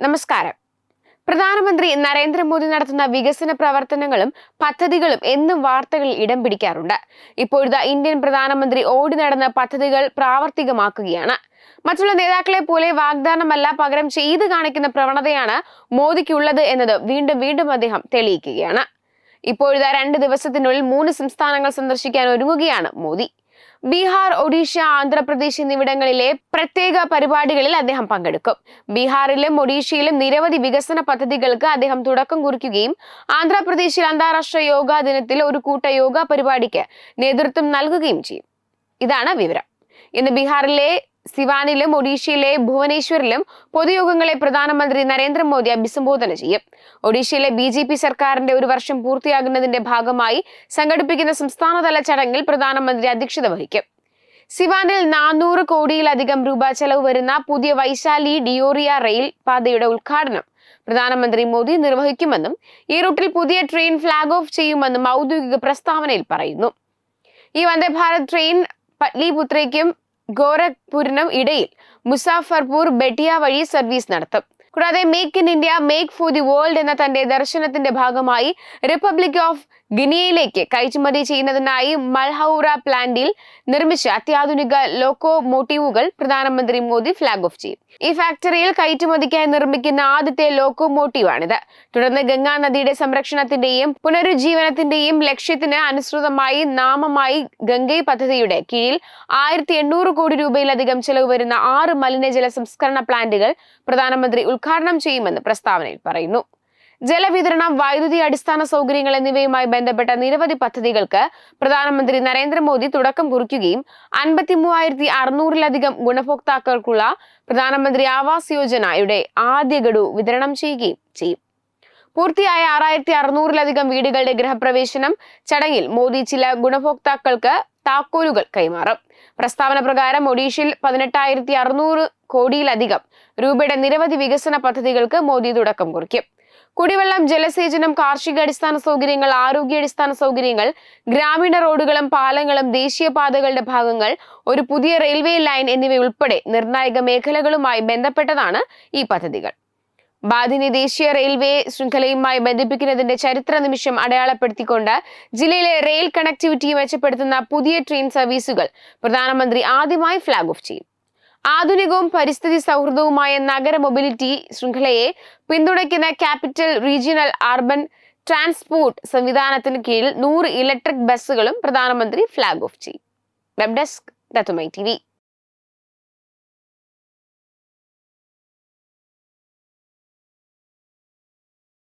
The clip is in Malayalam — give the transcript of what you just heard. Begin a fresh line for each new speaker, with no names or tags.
നമസ്കാരം. പ്രധാനമന്ത്രി നരേന്ദ്രമോദി നടത്തുന്ന വികസന പ്രവർത്തനങ്ങളും പദ്ധതികളും എന്നും വാർത്തകളിൽ ഇടം പിടിക്കാറുണ്ട്. ഇപ്പോഴത്തെ ഇന്ത്യൻ പ്രധാനമന്ത്രി ഓടി നടന്ന പദ്ധതികൾ പ്രാവർത്തികമാക്കുകയാണ്. മറ്റുള്ള നേതാക്കളെ പോലെ വാഗ്ദാനമല്ല, പകരം ചെയ്തു കാണിക്കുന്ന പ്രവണതയാണ് മോദിക്കുള്ളത് എന്നത് വീണ്ടും വീണ്ടും അദ്ദേഹം തെളിയിക്കുകയാണ്. ഇപ്പോഴത്തെ 2 ദിവസത്തിനുള്ളിൽ 3 സംസ്ഥാനങ്ങൾ സന്ദർശിക്കാൻ ഒരുങ്ങുകയാണ് മോദി. ബീഹാർ, ഒഡീഷ, ആന്ധ്രാപ്രദേശ് എന്നിവിടങ്ങളിലെ പ്രത്യേക പരിപാടികളിൽ അദ്ദേഹം പങ്കെടുക്കും. ബീഹാറിലും ഒഡീഷയിലും നിരവധി വികസന പദ്ധതികൾക്ക് അദ്ദേഹം തുടക്കം കുറിക്കുകയും ആന്ധ്രാപ്രദേശിൽ അന്താരാഷ്ട്ര യോഗാ ദിനത്തിൽ ഒരു കൂട്ട യോഗ പരിപാടിക്ക് നേതൃത്വം നൽകുകയും ചെയ്യും. ഇതാണ് വിവരം. ഇന്ന് ബീഹാറിലെ സിവാനിലും ഒഡീഷയിലെ ഭുവനേശ്വറിലും പൊതുയോഗങ്ങളെ പ്രധാനമന്ത്രി നരേന്ദ്രമോദി അഭിസംബോധന ചെയ്യും. ഒഡീഷയിലെ BJP സർക്കാരിന്റെ 1 വർഷം പൂർത്തിയാകുന്നതിന്റെ ഭാഗമായി സംഘടിപ്പിക്കുന്ന സംസ്ഥാനതല ചടങ്ങിൽ പ്രധാനമന്ത്രി അധ്യക്ഷത വഹിക്കും. സിവാനിൽ 400 കോടിയിലധികം രൂപ ചെലവ് വരുന്ന പുതിയ വൈശാലി ഡിയോറിയ റെയിൽ പാതയുടെ ഉദ്ഘാടനം പ്രധാനമന്ത്രി മോദി നിർവഹിക്കുമെന്നും ഈ റൂട്ടിൽ പുതിയ ട്രെയിൻ ഫ്ലാഗ് ഓഫ് ചെയ്യുമെന്നും ഔദ്യോഗിക പ്രസ്താവനയിൽ പറയുന്നു. ഈ വന്ദേ ഭാരത് ട്രെയിൻ പട്ലിപുത്രയ്ക്കും ഗോരഖ്പൂരിനും ഇടയിൽ മുസാഫർപൂർ ബെട്ടിയ വഴി സർവീസ് നടത്തും. കൂടാതെ make in India, make for the world എന്ന തന്റെ ദർശനത്തിന്റെ ഭാഗമായി റിപ്പബ്ലിക് ഓഫ് ഗിനിയയിലേക്ക് കയറ്റുമതി ചെയ്യുന്നതിനായി മൽഹൌറ പ്ലാന്റിൽ നിർമ്മിച്ച അത്യാധുനിക ലോക്കോമോട്ടീവുകൾ പ്രധാനമന്ത്രി മോദി ഫ്ലാഗ് ഓഫ് ചെയ്യും. ഈ ഫാക്ടറിയിൽ കയറ്റുമതിക്കായി നിർമ്മിക്കുന്ന ആദ്യത്തെ ലോക്കോമോട്ടീവാണിത്. തുടർന്ന് ഗംഗാ നദിയുടെ സംരക്ഷണത്തിന്റെയും പുനരുജ്ജീവനത്തിന്റെയും ലക്ഷ്യത്തിന് അനുസൃതമായി നാമമായി ഗംഗൈ പദ്ധതിയുടെ കീഴിൽ 1800 കോടി രൂപയിലധികം ചെലവ് വരുന്ന 6 മലിനജല സംസ്കരണ പ്ലാന്റുകൾ പ്രധാനമന്ത്രി ഉദ്ഘാടനം ചെയ്യുമെന്ന് പ്രസ്താവനയിൽ പറയുന്നു. ജലവിതരണം, വൈദ്യുതി, അടിസ്ഥാന സൗകര്യങ്ങൾ എന്നിവയുമായി ബന്ധപ്പെട്ട നിരവധി പദ്ധതികൾക്ക് പ്രധാനമന്ത്രി നരേന്ദ്രമോദി തുടക്കം കുറിക്കുകയും 53,600-ലധികം ഗുണഭോക്താക്കൾക്കുള്ള പ്രധാനമന്ത്രി ആവാസ് യോജനയുടെ ആദ്യ ഗഡു വിതരണം ചെയ്യുകയും ചെയ്യും. പൂർത്തിയായ 6,600-ലധികം വീടുകളുടെ ഗൃഹപ്രവേശനം ചടങ്ങിൽ മോദി ചില ഗുണഭോക്താക്കൾക്ക് താക്കോലുകൾ കൈമാറും. പ്രസ്താവന പ്രകാരം ഒഡീഷയിൽ 18,600 കോടിയിലധികം രൂപയുടെ നിരവധി വികസന പദ്ധതികൾക്ക് മോദി തുടക്കം കുറിക്കും. കുടിവെള്ളം, ജലസേചനം, കാർഷിക അടിസ്ഥാന സൗകര്യങ്ങൾ, ആരോഗ്യ അടിസ്ഥാന സൗകര്യങ്ങൾ, ഗ്രാമീണ റോഡുകളും പാലങ്ങളും, ദേശീയപാതകളുടെ ഭാഗങ്ങൾ, ഒരു പുതിയ റെയിൽവേ ലൈൻ എന്നിവയുൾപ്പെടെ നിർണായക മേഖലകളുമായി ബന്ധപ്പെട്ടതാണ് ഈ പദ്ധതികൾ. ബാധിനി ദേശീയ റെയിൽവേ ശൃംഖലയുമായി ബന്ധിപ്പിക്കുന്നതിന്റെ ചരിത്ര നിമിഷം അടയാളപ്പെടുത്തിക്കൊണ്ട് ജില്ലയിലെ റെയിൽ കണക്ടിവിറ്റി മെച്ചപ്പെടുത്തുന്ന പുതിയ ട്രെയിൻ സർവീസുകൾ പ്രധാനമന്ത്രി ആദ്യമായി ഫ്ലാഗ് ഓഫ് ചെയ്യും. ആധുനികവും പരിസ്ഥിതി സൗഹൃദവുമായ നഗര മൊബിലിറ്റി ശൃംഖലയെ പിന്തുണയ്ക്കുന്ന ക്യാപിറ്റൽ റീജിയണൽ അർബൻ ട്രാൻസ്പോർട്ട് സംവിധാനത്തിന് കീഴിൽ 100 ഇലക്ട്രിക് ബസ്സുകളും പ്രധാനമന്ത്രി ഫ്ലാഗ് ഓഫ് ചെയ്യും. വെബ് ഡെസ്ക് തത്തുമൈ TV.